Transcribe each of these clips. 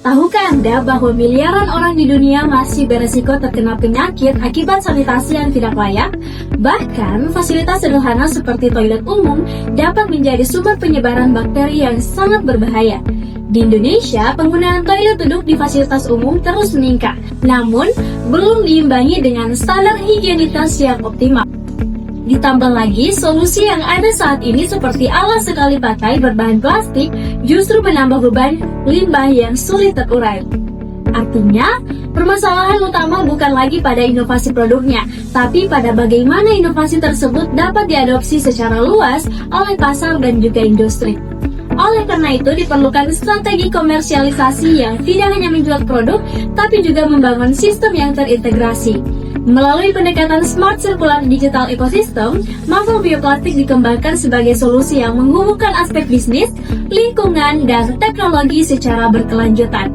Tahukah Anda bahwa miliaran orang di dunia masih beresiko terkena penyakit akibat sanitasi yang tidak layak? Bahkan, fasilitas sederhana seperti toilet umum dapat menjadi sumber penyebaran bakteri yang sangat berbahaya. Di Indonesia, penggunaan toilet duduk di fasilitas umum terus meningkat, namun belum diimbangi dengan standar higienitas yang optimal. Ditambah lagi, solusi yang ada saat ini seperti alas sekali pakai berbahan plastik justru menambah beban limbah yang sulit terurai. Artinya, permasalahan utama bukan lagi pada inovasi produknya, tapi pada bagaimana inovasi tersebut dapat diadopsi secara luas oleh pasar dan juga industri. Oleh karena itu, diperlukan strategi komersialisasi yang tidak hanya menjual produk, tapi juga membangun sistem yang terintegrasi. Melalui pendekatan Smart Circular Digital Ecosystem, Marvel Bioplastik dikembangkan sebagai solusi yang menghubungkan aspek bisnis, lingkungan, dan teknologi secara berkelanjutan.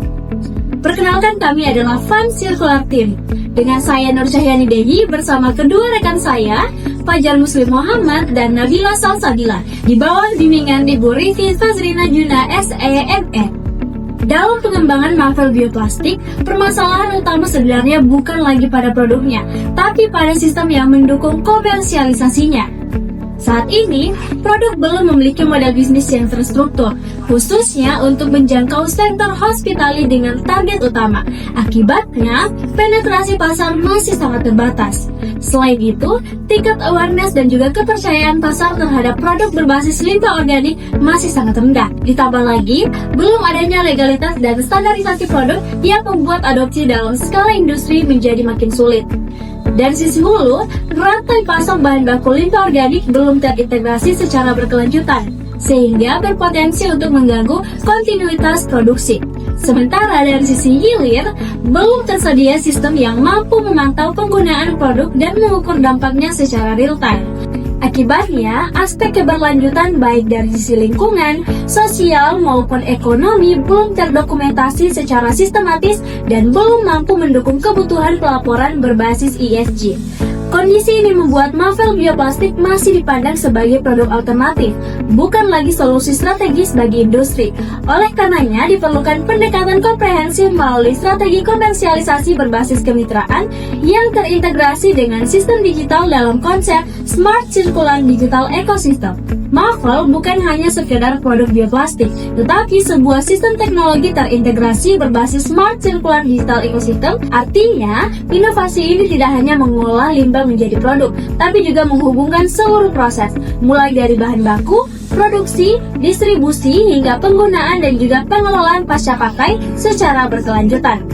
Perkenalkan, kami adalah Fun Circular Team. Dengan saya Nur Cahyani Dehi bersama kedua rekan saya, Fajar Muslim Muhammad dan Nabila Salsabila, di bawah bimbingan Ibu Rifi Fazrina Juna SEME. Dalam pengembangan Marvel Bioplastik, permasalahan utama sebenarnya bukan lagi pada produknya, tapi pada sistem yang mendukung komersialisasinya. Saat ini, produk belum memiliki model bisnis yang terstruktur, khususnya untuk menjangkau sektor hospitality dengan target utama. Akibatnya, penetrasi pasar masih sangat terbatas. Selain itu, tingkat awareness dan juga kepercayaan pasar terhadap produk berbasis limbah organik masih sangat rendah. Ditambah lagi, belum adanya legalitas dan standarisasi produk yang membuat adopsi dalam skala industri menjadi makin sulit. Dari sisi hulu, rantai pasok bahan baku limbah organik belum terintegrasi secara berkelanjutan, sehingga berpotensi untuk mengganggu kontinuitas produksi. Sementara dari sisi hilir, belum tersedia sistem yang mampu memantau penggunaan produk dan mengukur dampaknya secara real-time. Akibatnya, aspek keberlanjutan baik dari sisi lingkungan, sosial maupun ekonomi belum terdokumentasi secara sistematis dan belum mampu mendukung kebutuhan pelaporan berbasis ESG. Kondisi ini membuat Marvel Bioplastik masih dipandang sebagai produk alternatif, bukan lagi solusi strategis bagi industri. Oleh karenanya, diperlukan pendekatan komprehensif melalui strategi komersialisasi berbasis kemitraan yang terintegrasi dengan sistem digital dalam konsep Smart Circular Digital Ecosystem. Marvel bukan hanya sekedar produk bioplastik, tetapi sebuah sistem teknologi terintegrasi berbasis Smart Circular Digital Ecosystem. Artinya, inovasi ini tidak hanya mengolah limbah menjadi produk, tapi juga menghubungkan seluruh proses, mulai dari bahan baku, produksi, distribusi, hingga penggunaan dan juga pengelolaan pasca pakai secara berkelanjutan.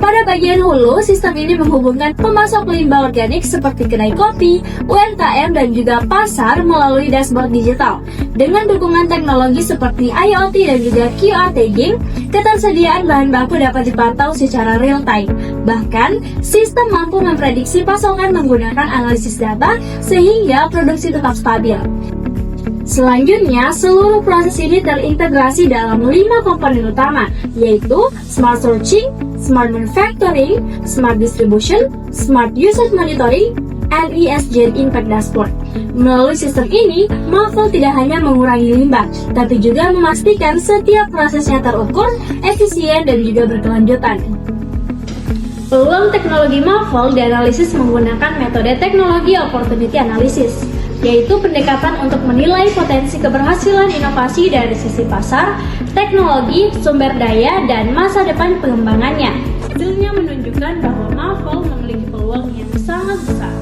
Pada bagian hulu, sistem ini menghubungkan pemasok limbah organik seperti kedai kopi, UMKM, dan juga pasar melalui dashboard digital. Dengan dukungan teknologi seperti IoT dan juga QR tagging, ketersediaan bahan baku dapat dipantau secara real time. Bahkan, sistem mampu memprediksi pasokan menggunakan analisis data sehingga produksi tetap stabil. Selanjutnya, seluruh proses ini terintegrasi dalam 5 komponen utama, yaitu Smart Sourcing, Smart Manufacturing, Smart Distribution, Smart Usage Monitoring, and ESG Impact Dashboard. Melalui sistem ini, Marvel tidak hanya mengurangi limbah, tapi juga memastikan setiap prosesnya terukur, efisien, dan juga berkelanjutan. Peluang teknologi Marvel dianalisis menggunakan metode teknologi opportunity analysis, yaitu pendekatan untuk menilai potensi keberhasilan inovasi dari sisi pasar, teknologi, sumber daya, dan masa depan pengembangannya. Hasilnya menunjukkan bahwa Marvel memiliki peluang yang sangat besar.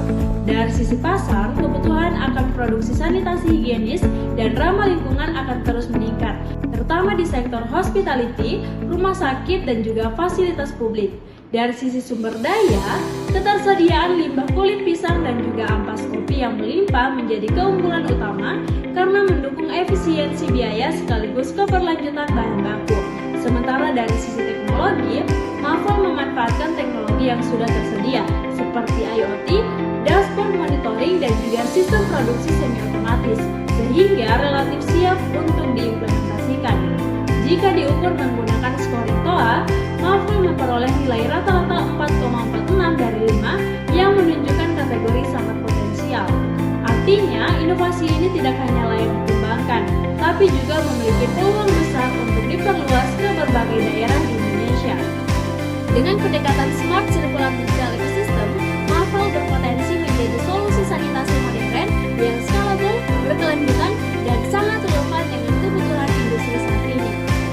Dari sisi pasar, kebutuhan akan produksi sanitasi higienis dan ramah lingkungan akan terus meningkat, terutama di sektor hospitality, rumah sakit, dan juga fasilitas publik. Dari sisi sumber daya, ketersediaan limbah kulit pisang dan juga ampas kopi yang melimpah menjadi keunggulan utama karena mendukung efisiensi biaya sekaligus keberlanjutan bahan baku. Sementara dari sisi teknologi, Marvel memanfaatkan teknologi yang sudah tersedia seperti IoT, dashboard monitoring, dan juga sistem produksi semi-otomatis, sehingga relatif siap untuk diimplementasikan. Jika diukur menggunakan scoring TOA, Marvel memperoleh nilai rata-rata 4,46 dari 5 yang menunjukkan kategori sangat potensial. Artinya, inovasi ini tidak hanya layak dikembangkan, tapi juga memiliki peluang besar untuk diperluas ke berbagai daerah di Indonesia. Indonesia. Dengan pendekatan Smart Circular Digital Ecosystem, Marvel berpotensi menjadi solusi sanitasi modern yang scalable, berkelanjutan, dan sangat relevan dengan kebutuhan industri saat ini.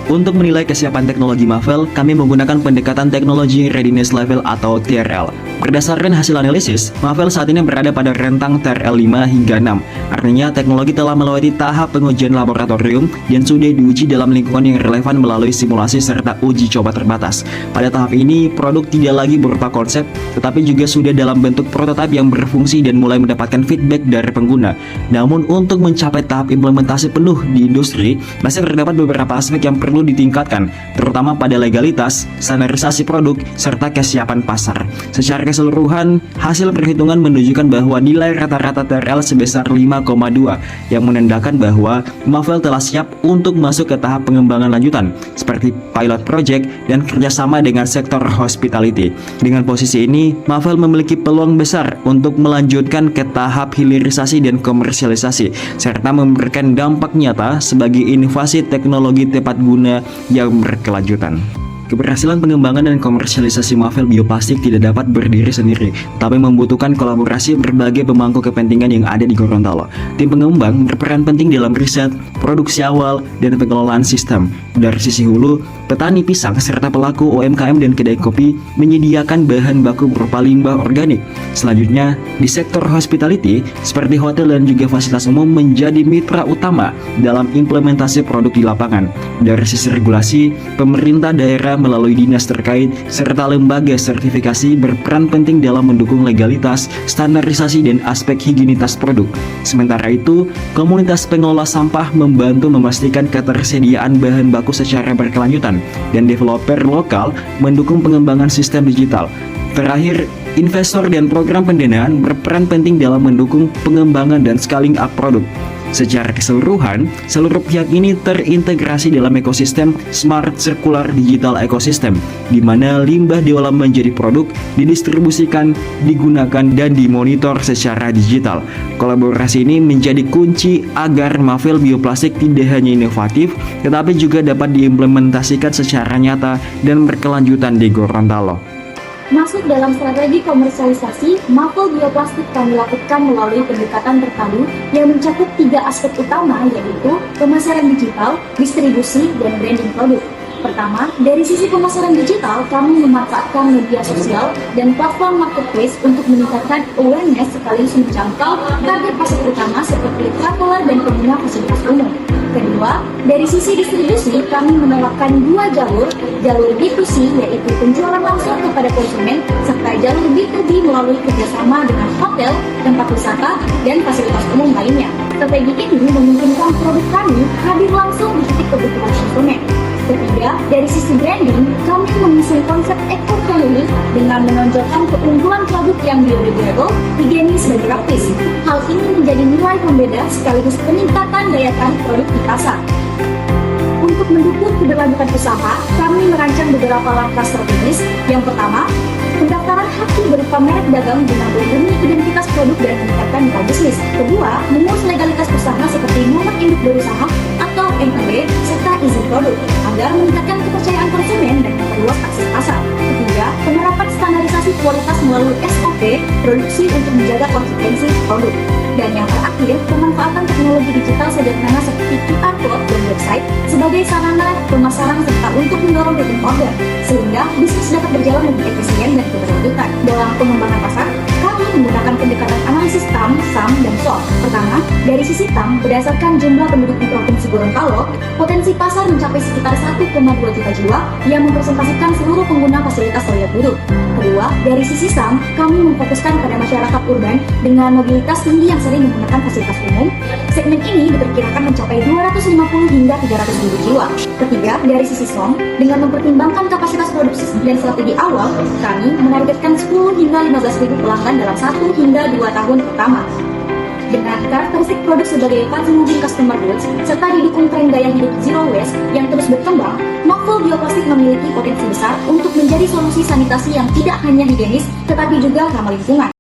Untuk menilai kesiapan teknologi Marvel, kami menggunakan pendekatan Technology Readiness Level atau TRL. Berdasarkan hasil analisis, Marvel saat ini berada pada rentang TRL 5 hingga 6. Artinya, teknologi telah melewati tahap pengujian laboratorium dan sudah diuji dalam lingkungan yang relevan melalui simulasi serta uji coba terbatas. Pada tahap ini, produk tidak lagi berupa konsep, tetapi juga sudah dalam bentuk prototipe yang berfungsi dan mulai mendapatkan feedback dari pengguna. Namun, untuk mencapai tahap implementasi penuh di industri, masih terdapat beberapa aspek yang perlu ditingkatkan, terutama pada legalitas, standarisasi produk, serta kesiapan pasar. Secara keseluruhan, hasil perhitungan menunjukkan bahwa nilai rata-rata TRL sebesar 5,2 yang menandakan bahwa Marvel telah siap untuk masuk ke tahap pengembangan lanjutan seperti pilot project dan kerjasama dengan sektor hospitality. Dengan posisi ini, Marvel memiliki peluang besar untuk melanjutkan ke tahap hilirisasi dan komersialisasi serta memberikan dampak nyata sebagai inovasi teknologi tepat guna yang berkelanjutan. Keberhasilan pengembangan dan komersialisasi Marvel bioplastik tidak dapat berdiri sendiri, tapi membutuhkan kolaborasi berbagai pemangku kepentingan yang ada di Gorontalo. Tim pengembang berperan penting dalam riset, produksi awal, dan pengelolaan sistem. Dari sisi hulu, petani pisang serta pelaku UMKM dan kedai kopi menyediakan bahan baku berupa limbah organik. Selanjutnya, di sektor hospitality, seperti hotel dan juga fasilitas umum menjadi mitra utama dalam implementasi produk di lapangan. Dari sisi regulasi, pemerintah daerah melalui dinas terkait serta lembaga sertifikasi berperan penting dalam mendukung legalitas, standarisasi, dan aspek higienitas produk. Sementara itu, komunitas pengelola sampah membantu memastikan ketersediaan bahan baku secara berkelanjutan, dan developer lokal mendukung pengembangan sistem digital. Terakhir, investor dan program pendanaan berperan penting dalam mendukung pengembangan dan scaling up produk. Secara keseluruhan, seluruh pihak ini terintegrasi dalam ekosistem Smart Circular Digital Ecosystem, di mana limbah diolah menjadi produk, didistribusikan, digunakan, dan dimonitor secara digital. Kolaborasi ini menjadi kunci agar Marvel bioplastik tidak hanya inovatif, tetapi juga dapat diimplementasikan secara nyata dan berkelanjutan di Gorontalo. Masuk dalam strategi komersialisasi, Marvel bioplastik kami lakukan melalui pendekatan terpadu yang mencakup 3 aspek utama, yaitu pemasaran digital, distribusi, dan branding produk. Pertama, dari sisi pemasaran digital, kami memanfaatkan media sosial dan platform marketplace untuk meningkatkan awareness sekaligus menjangkau target pasar utama seperti traveler dan pengguna fasilitas umum. Kedua, dari sisi distribusi, kami menerapkan 2 jalur B2C yaitu penjualan langsung kepada konsumen, serta jalur B2B melalui kerjasama dengan hotel, tempat wisata, dan fasilitas umum lainnya. Strategi ini memungkinkan produk kami hadir langsung di titik kebutuhan konsumen. Ketiga, dari sisi branding, kami mengusung konsep eco-friendly dengan menonjolkan keunggulan produk yang biodegradable, higienis, dan praktis. Hal ini menjadi nilai pembeda sekaligus peningkatan daya tarik produk di pasar. Untuk mendukung keberlanjutan usaha, kami merancang beberapa langkah strategis. Yang pertama, pendaftaran haki berupa merek dagang guna melindungi identitas produk dan meningkatkan mitra bisnis. Kedua, mengurus legalitas usaha seperti nomor induk berusaha atau NIB serta izin produk agar meningkatkan kepercayaan konsumen dan memperluas akses pasar. Ketiga, penerapan standarisasi kualitas melalui SOP produksi untuk menjaga konsistensi produk. Dan yang terakhir, pemanfaatan teknologi digital sederhana seperti QR Code dan website sebagai sarana pemasaran serta untuk mendorong repeat order, sehingga bisnis dapat berjalan lebih efisien dan berkelanjutan. Dalam pengembangan pasar, kami menggunakan pendekatan analisis TAM, SAM, dan SWOT. Pertama, dari sisi TAM, berdasarkan jumlah penduduk di Provinsi Gorontalo, potensi pasar mencapai sekitar 1,2 juta jiwa yang mempresentasikan seluruh pengguna fasilitas toilet duduk. Kedua, dari sisi SAM, kami memfokuskan pada masyarakat urban dengan mobilitas tinggi yang sering menggunakan fasilitas umum. Segmen ini diperkirakan mencapai 250 hingga 300 ribu jiwa. Ketiga, dari sisi SOM, dengan mempertimbangkan kapasitas produksi dan strategi awal, kami menargetkan 10 hingga 15 ribu pelanggan dalam 1 hingga 2 tahun pertama. Dengan karakteristik produk sebagai fast-moving customer goods, serta didukung tren gaya hidup zero waste yang terus berkembang, Marvel bioplastik memiliki potensi besar untuk menjadi solusi sanitasi yang tidak hanya higienis, tetapi juga ramah lingkungan.